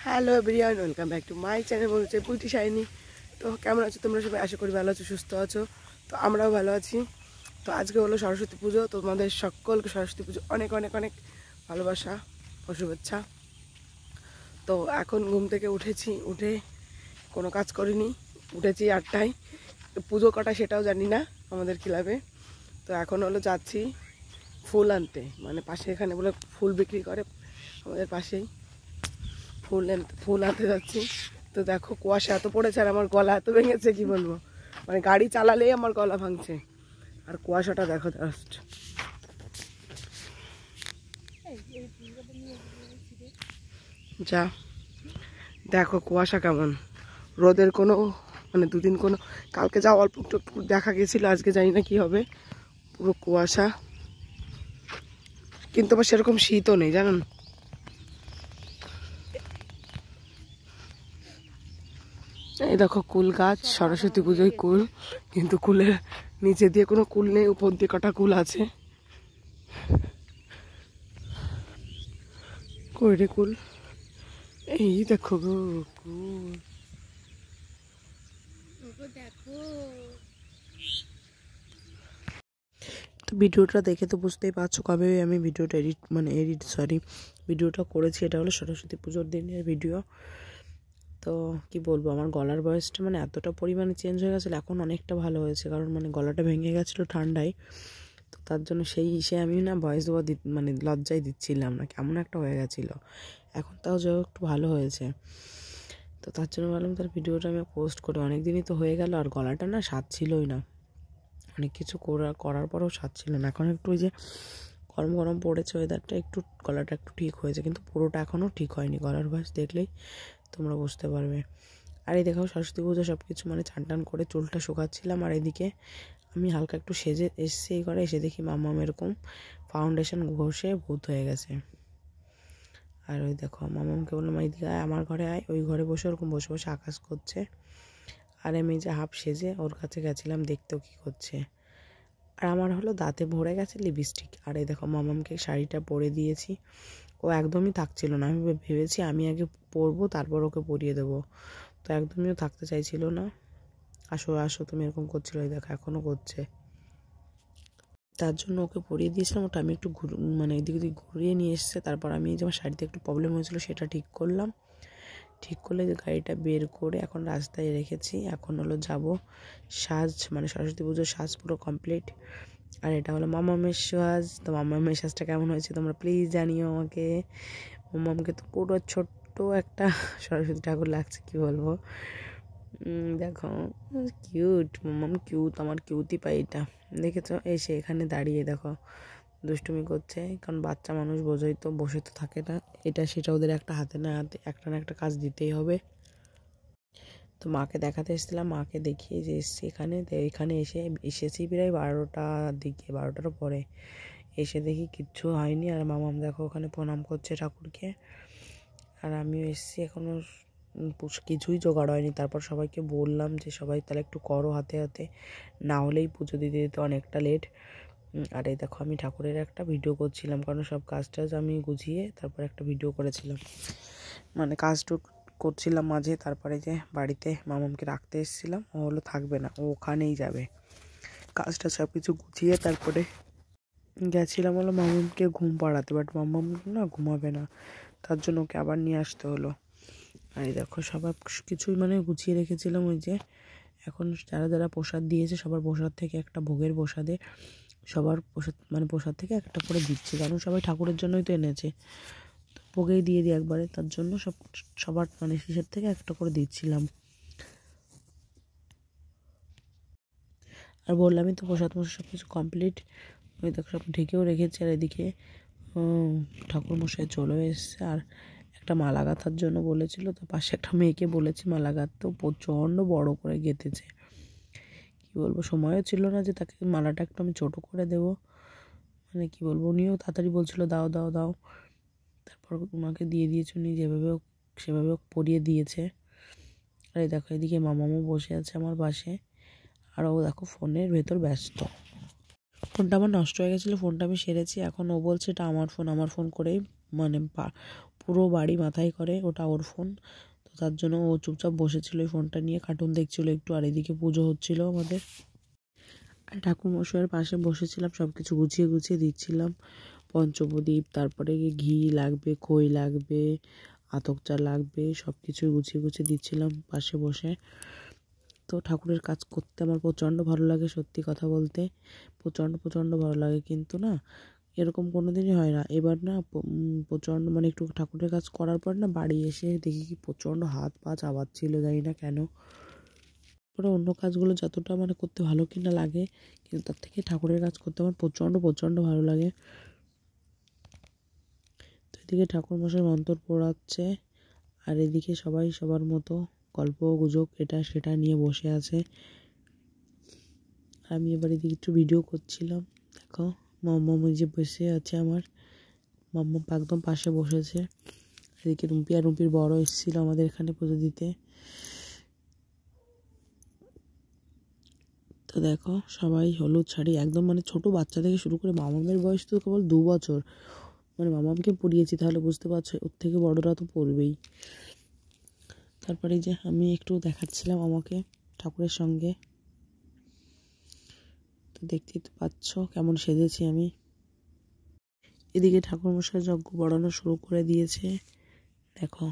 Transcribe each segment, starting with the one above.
Hello everyone, welcome back to my channel বলছে পুটি shiny. তো কেমন আছো তোমরা সবাই? আশা করি ভালো আছো, সুস্থ আছো। তো আমরাও ভালো আছি। তো আজকে হলো সরস্বতী পুজো। তোমাদের সকলকে সরস্বতী পুজো অনেক অনেক অনেক ভালোবাসা ও শুভেচ্ছা। তো এখন ঘুম থেকে উঠেছি, উঠে কোনো কাজ করিনি, উঠেছি 8টায়। তো পুজো কটা সেটাও জানি না আমাদের ক্লাবে। তো এখন হলো যাচ্ছি ফুল আনতে, মানে পাশে এখানে বলে ফুল বিক্রি করে আমাদের পাশেই, ফুল আনতে যাচ্ছি। তো দেখো কুয়াশা এত পড়েছে আর আমার গলা এত ভেঙেছে, কি বলবো, মানে গাড়ি চালালেই আমার গলা ভাঙছে। আর কুয়াশাটা দেখো জাস্ট, যা দেখো কুয়াশা কেমন। রোদের কোনো মানে দুদিন কোনো, কালকে যা অল্প একটু একটু দেখা গেছিলো, আজকে জানি না কি হবে, পুরো কুয়াশা। কিন্তু আবার সেরকম শীতও নেই জানেন। এই দেখো কুল গাছ, সরস্বতী পুজোয় কুল, কিন্তু কুলের নিচে দিয়ে কোনো কুল নেই, উপর দিয়ে কটা কুল আছে। কই রে কুল? এই দেখো গো কুল, দেখো। তো ভিডিওটা দেখে তো বুঝতেই পারছো কবে আমি ভিডিওটা ভিডিওটা করেছি। এটা হলো সরস্বতী পুজোর দিনের ভিডিও। তো কি বলবো, আমার গলার ভয়েসটা মানে এতটা পরিমাণে চেঞ্জ হয়ে গেছিলো, এখন অনেকটা ভালো হয়েছে, কারণ মানে গলাটা ভেঙে গেছিলো ঠান্ডায়। তো তার জন্য আমি না ভয়েস দেওয়া মানে লজ্জায় দিচ্ছিলাম না, কেমন একটা হয়ে গেছিলো। এখন তাও যাও একটু ভালো হয়েছে। তো তার জন্য ভাবলাম তার ভিডিওটা আমি পোস্ট করি। অনেক দিনই তো হয়ে গেল, আর গলাটা না স্বাদ ছিলই না, অনেক কিছু করার পরেও স্বাদ ছিল না। এখন একটু ওই যে গরম গরম পড়েছে ওয়েদারটা, একটু গলাটা একটু ঠিক হয়েছে, কিন্তু পুরোটা এখনও ঠিক হয়নি। গলার ভয়েস দেখলেই তোমরা বুঝতে পারবে। আর এই দেখো সরস্বতী পুজো সব কিছু মানে চান টান করে চুলটা শুকাচ্ছিলাম, আর এদিকে আমি হালকা একটু সেজে এসছি এই ঘরে। এসে দেখি মাম্মাম এরকম ফাউন্ডেশন ঘষে ভূত হয়ে গেছে। আর ওই দেখো মামামকে বললাম এইদিকে আয়, আমার ঘরে আয়। ওই ঘরে বসে ওরকম বসে বসে আকাশ করছে, আর আমি যে হাফ সেজে ওর কাছে গেছিলাম দেখতেও কী করছে। আর আমার হলো দাঁতে ভরে গেছে লিপস্টিক। আর এই দেখো মামামকে শাড়িটা পরে দিয়েছি, ও একদমই থাকছিল না। আমি ভেবেছি আমি আগে পরবো তারপর ওকে পরিয়ে দেবো, তো একদমই থাকতে চাইছিল না। আসো আসো তুমি, এরকম করছিল। এই দেখো এখনও করছে। তার জন্য ওকে পরিয়ে দিয়েছিলাম। ওটা আমি একটু মানে এদিক ওদিক ঘুরিয়ে নিয়ে এসছে। তারপর আমি যে আমার শাড়িতে একটু প্রবলেম হয়েছিল সেটা ঠিক করলাম। ঠিক করলে যে গাড়িটা বের করে এখন রাস্তায় রেখেছি। এখন হলো যাব সাজ, মানে সরস্বতী পুজোর সাজ পুরো কমপ্লিট। আর এটা হলো মামামের সাজ। তো মামামের সাজটা কেমন হয়েছে তোমরা প্লিজ জানিও আমাকে। মামামকে তো পুরো ছোট্ট একটা সরস্বতী ঠাকুর লাগছে, কি বলবো। দেখো কিউট, মামাম কিউট, আমার কিউটি পাই এটা। দেখেছো এসে এখানে দাঁড়িয়ে দেখো দুষ্টুমি করছে, কারণ বাচ্চা মানুষ বোঝোই তো, বসে তো থাকে না, এটা সেটা ওদের একটা হাতে না হাতে একটা না একটা কাজ দিতেই হবে। তো মাকে দেখাতে এসেছিলাম, মাকে দেখিয়ে যে এসছি এখানে। তো এখানে এসেছি প্রায় 12টার দিকে, 12টারও পরে। এসে দেখি কিচ্ছু হয়নি, আর মামাম দেখো ওখানে প্রণাম করছে ঠাকুরকে। আর আমিও এসেছি, এখনও কিছুই জোগাড় হয়নি। তারপর সবাইকে বললাম যে সবাই তাহলে একটু করো হাতে হাতে, না হলেই পুজো দিতে দিতে অনেকটা লেট। আর এই দেখো আমি ঠাকুরের একটা ভিডিও করছিলাম, কারণ সব কাজ টাজ আমি গুছিয়ে তারপর একটা ভিডিও করেছিলাম, মানে কাজটুক করছিলাম মাঝে। তারপরে যে বাড়িতে মামামকে রাখতে এসেছিলাম, ও হলো থাকবে না, ও ওখানেই যাবে। কাজটা সব কিছু গুছিয়ে তারপরে গেছিলাম হলো মামামকে ঘুম পাড়াতে, বাট মামাম না ঘুমাবে না, তার জন্য ওকে আবার নিয়ে আসতে হলো। আর এই দেখো সবার কিছুই মানে গুছিয়ে রেখেছিলাম। ওই যে এখন যারা যারা প্রসাদ দিয়েছে সবার প্রসাদ থেকে একটা ভোগের প্রসাদে সবার প্রসাদ থেকে একটা করে দিচ্ছি, কারণ সবাই ঠাকুরের জন্যই তো এনেছে, তো ভোগেই দিয়ে দিই একবারে। তার জন্য সবার মানে শেষের থেকে একটা করে দিচ্ছিলাম। আর বললামই তো প্রসাদ সব কিছু কমপ্লিট। ওই দেখো সব ঢেকেও রেখেছি। আর এদিকে ঠাকুরমশাই চলে এসছে, আর একটা মালা গাঁথার জন্য বলেছিল, তো পাশে একটা মেয়েকে বলেছি মালা গাঁথতেও, প্রচণ্ড বড় করে গেঁথেছে। কী বলবো, সময়ও ছিল না যে তাকে মালাটা একটু আমি ছোটো করে দেবো, মানে কী বলবো, উনিও তাড়াতাড়ি বলছিল দাও দাও দাও। তারপর ওনাকে দিয়ে দিয়েছে, উনি যেভাবে হোক সেভাবে হোক পরিয়ে দিয়েছে। আর এই দেখো এদিকে মামামও বসে আছে আমার পাশে, আর ও দেখো ফোনের ভেতর ব্যস্ত। ফোনটা আমার নষ্ট হয়ে গেছিলো, ফোনটা আমি সেরেছি। এখন ও বলছে এটা আমার ফোন করেই মানে পুরো বাড়ি মাথায় করে, ওটা ওর ফোন। তো তার জন্য ও চুপচাপ বসেছিল ওই ফোনটা নিয়ে, কার্টুন দেখছিল একটু, আর এদিকে পুজো হচ্ছিল আমাদের। আর ঠাকুরমশাইয়ের পাশে বসেছিলাম, সব কিছু গুছিয়ে গুছিয়ে দিচ্ছিলাম। পঞ্চপ্রদীপ, তারপরে ঘি লাগবে, খই লাগবে, আতপ চাল লাগবে, সব কিছু গুছিয়ে গুছিয়ে দিচ্ছিলাম পাশে বসে। তো ঠাকুরের কাজ করতে আমার প্রচণ্ড ভালো লাগে, সত্যি কথা বলতে প্রচণ্ড ভালো লাগে। কিন্তু না, এরকম কোনো দিনই হয় না। এবার না প্রচণ্ড মানে একটু ঠাকুরের কাজ করার পর না বাড়ি এসে দেখি কি প্রচণ্ড হাত পা চাবাচ্ছিল, জানি না কেন। পরে অন্য কাজগুলো যতটা মানে করতে ভালো কিনা লাগে, কিন্তু তার থেকে ঠাকুরের কাজ করতে আমার প্রচণ্ড ভালো লাগে। তো এদিকে ঠাকুরমশাই মন্ত্র পড়াচ্ছে, আর এদিকে সবাই সবার মতো গল্প গুজব এটা সেটা নিয়ে বসে আছে। আমি এবার এদিকে একটু ভিডিও করছিলাম। দেখো মাম্মাম যে বসে আছে, আমার মাম্মাম একদম পাশে বসেছে। এদিকে রুম্পি আর রুম্পির বড় এসেছিলো আমাদের এখানে পুজো দিতে। তো দেখো সবাই হলুদ শাড়ি, একদম মানে ছোট বাচ্চা থেকে শুরু করে, মামামের বয়স তো কেবল 2 বছর, মানে মামামকে পরিয়েছি, তাহলে বুঝতে পারছো ওর থেকে বড়রা তো পড়বেই। তারপরে যে আমি একটু দেখাচ্ছিলাম আমাকে ঠাকুরের সঙ্গে, তো দেখতেই তো পাচ্ছ কেমন সেজেছি আমি। এদিকে ঠাকুরমশাই যজ্ঞ বাড়ানো শুরু করে দিয়েছে, দেখো।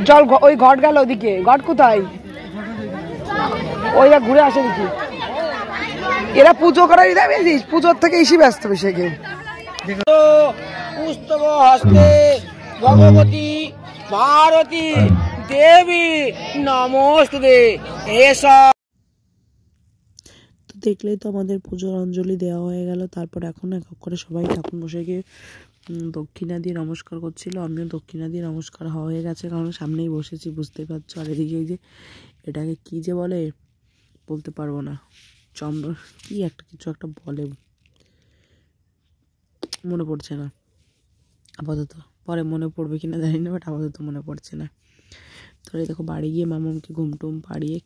জল ওই ঘট গেল, ওদিকে ঘট কোথায়, ওইটা ঘুরে আসে দেখি। এরা পুজো করার দেখেছিস, পুজোর থেকে এসে ব্যস্ত বেশি কেউ। পুস্তব হস্তে ভগবতী ভারতী দেবী নমস্তে। এসব তো দেখলেই তো আমাদের পুজোর অঞ্জলি দেওয়া হয়ে গেল। তারপর এখন এক এক করে সবাই ঠাকুরমশাইকে দক্ষিণা দিয়ে নমস্কার করছিল। আমিও দক্ষিণা দিয়ে নমস্কার হয়ে গেছে, কারণ সামনেই বসেছি, বুঝতেই পারছো। আর এদিকে এই যে এটাকে কী যে বলে বলতে পারবো না, চন্দ্র কি একটা কিছু একটা বলে, মনে পড়ছে না আপাতত, পরে মনে পড়বে কিনা জানি না, বাট আপাতত মনে পড়ছে না। তো এই দেখো বাড়ি গিয়ে মামামকে ঘুমটুম পাড়িয়ে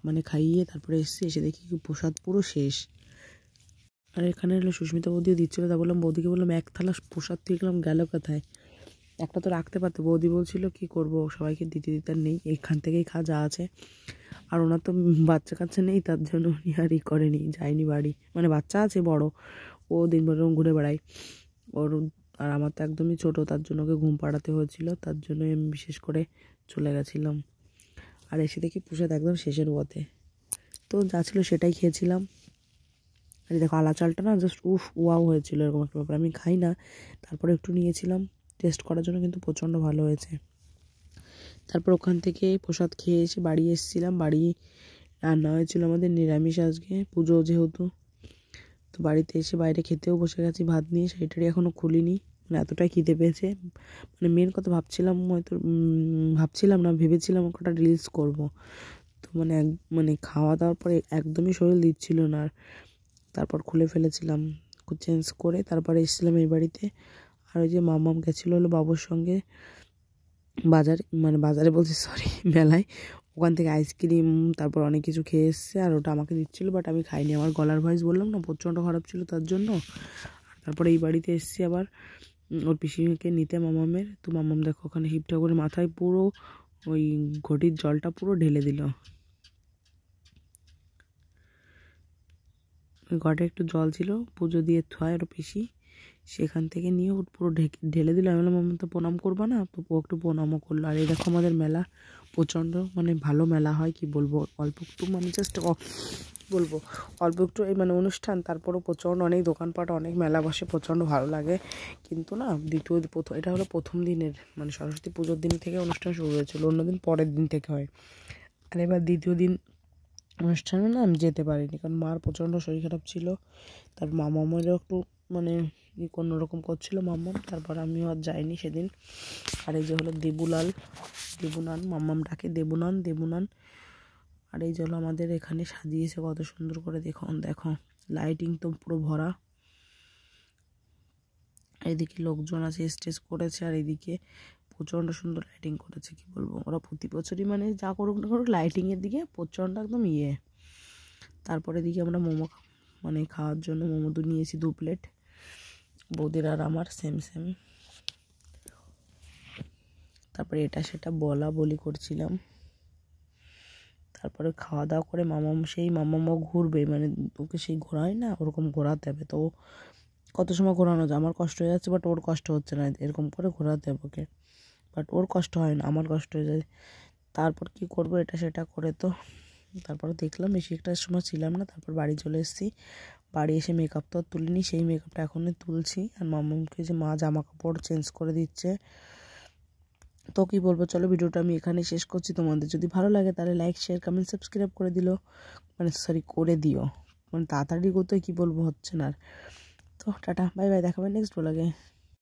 মানে খাইয়ে তারপরে এসে দেখি কি প্রসাদ পুরো শেষ। আর এখানে হলো সুস্মিতা বৌদিও দিচ্ছিলো, তা বললাম বৌদিকে, বললাম 1 থালা প্রসাদ দেখলাম গেল কোথায়, একটা তো রাখতে পারতো। বৌদি বলছিল কি করব, সবাইকে দিতে দিতে নেই, এখান থেকেই যা আছে। আর ওনার তো বাচ্চা কাচ্চা নেই, তার জন্য উনি আর করেনি, যায়নি বাড়ি, মানে বাচ্চা আছে বড়, ও দিনভর ঘুরে বেড়ায় ওর। আর আমার তো একদমই ছোটো, তার জন্য ওকে ঘুম পাড়াতে হয়েছিল, তার জন্য আমি বিশেষ করে চলে গেছিলাম। আর এসে দেখি প্রসাদ একদম শেষের পথে, তো যা ছিল সেটাই খেয়েছিলাম। আর দেখো আলা চালটা না জাস্ট ওয়াও হয়েছিল, এরকম একটা ব্যাপার। আমি খাই না, তারপরে একটু নিয়েছিলাম টেস্ট করার জন্য, কিন্তু প্রচণ্ড ভালো হয়েছে। তারপর ওখান থেকে প্রসাদ খেয়ে এসে বাড়ি এসেছিলাম। বাড়ি রান্না হয়েছিল আমাদের নিরামিষ আজকে, পুজো যেহেতু। তো বাড়িতে এসে বাইরে খেতেও বসে গেছি ভাত নিয়ে, সেইটারই এখনও খুলিনি, মানে এতটাই খিদে পেয়েছে। মানে মেন কথা ভাবছিলাম না, ভেবেছিলাম কটা রিলস করব। তো মানে খাওয়া দাওয়ার পরে একদমই শরীর দিচ্ছিল না। তারপর খুলে ফেলেছিলাম, চেঞ্জ করে তারপরে এসেছিলাম এই বাড়িতে। আর ওই যে মামাম গেছিলো হলো বাবুর সঙ্গে বাজারে বলছি সরি, মেলায়। ওখান থেকে আইসক্রিম তারপর অনেক কিছু খেয়ে এসছে, আর ওটা আমাকে দিচ্ছিলো, বাট আমি খাইনি। আমার গলার ভয়েস বললাম না প্রচণ্ড খারাপ ছিল, তার জন্য। আর তারপরে এই বাড়িতে এসছি আবার ওর পিসিকে নিতে মামামের। তো মামাম দেখো ওখানে শিব ঠাকুরের মাথায় পুরো ওই ঘটির জলটা পুরো ঢেলে দিল। ওই ঘটে একটু জল ছিল, পুজো দিয়ে থয় ওর পিসি, সেখান থেকে নিয়ে ওর পুরো ঢেলে দিল। আমি বললাম মামা তো প্রণাম করবা না, তো ও একটু প্রণামও করলো। আর এই দেখো আমাদের মেলা প্রচণ্ড মানে ভালো মেলা হয়, কি বলবো, অল্প একটু মানে জাস্ট বলবো অল্প একটু এই মানে অনুষ্ঠান, তারপরও প্রচণ্ড অনেক দোকানপাট, অনেক মেলা বসে, প্রচণ্ড ভালো লাগে। কিন্তু না এটা হলো প্রথম দিনের, মানে সরস্বতী পুজোর দিন থেকে অনুষ্ঠান শুরু হয়েছিল, অন্যদিন পরের দিন থেকে হয়। আর এবার দ্বিতীয় দিন অনুষ্ঠানে না আমি যেতে পারিনি, কারণ মার প্রচণ্ড শরীর খারাপ ছিল। তারপর মামামেরও একটু মানে কোনোরকম করছিল মাম্মাম, তারপর আমিও আর যাইনি সেদিন। আর এই যে হলো দেবুনান, মাম্মাম ডাকে দেবুনান। আর এই যে হলো আমাদের এখানে সাজিয়েছে কত সুন্দর করে, দেখো লাইটিং তো পুরো ভরা। এইদিকে লোকজন আছে, স্টেজ করেছে, আর এইদিকে প্রচণ্ড সুন্দর লাইটিং করেছে, কি বলবো। ওরা প্রতি বছরই মানে যা করুক না করুক লাইটিংয়ের দিকে প্রচণ্ড একদম তারপরে দিকে আমরা মোমো মানে খাওয়ার জন্য মোমো নিয়েছি 2 প্লেট, বৌদির আর আমার সেম। তারপরে এটা সেটা বলি করছিলাম। তারপরে খাওয়া দাওয়া করে মামামও ঘুরবে, মানে ওকে সেই ঘোরায় না, ওরকম ঘোরাতে হবে। তো কত সময় ঘোরানো যায়, আমার কষ্ট হয়ে যাচ্ছে, বাট ওর কষ্ট হচ্ছে না, এরকম করে ঘোরাতে হবে ওকে। বাট ওর কষ্ট হয় না, আমার কষ্ট হয়ে যায়। তারপর কি করব, এটা সেটা করে তো তারপরে দেখলাম বেশি একটা সময় ছিলাম না। তারপর বাড়ি চলে এসেছি। বাড়ি এসে মেকআপ তো তুলিনি, সেই মেকআপটা এখনই তুলছি। আর মামাকে যে মা জামা কাপড় চেঞ্জ করে দিচ্ছে। তো কী বলবো, চলো ভিডিওটা আমি এখানে শেষ করছি। তোমাদের যদি ভালো লাগে তাহলে লাইক, শেয়ার, কমেন্ট, সাবস্ক্রাইব করে করে দিও। মানে তাড়াতাড়ি করতে কী বলবো হচ্ছে না। তো টাটা, বাই বাই, দেখাবে নেক্সট ব্লগে।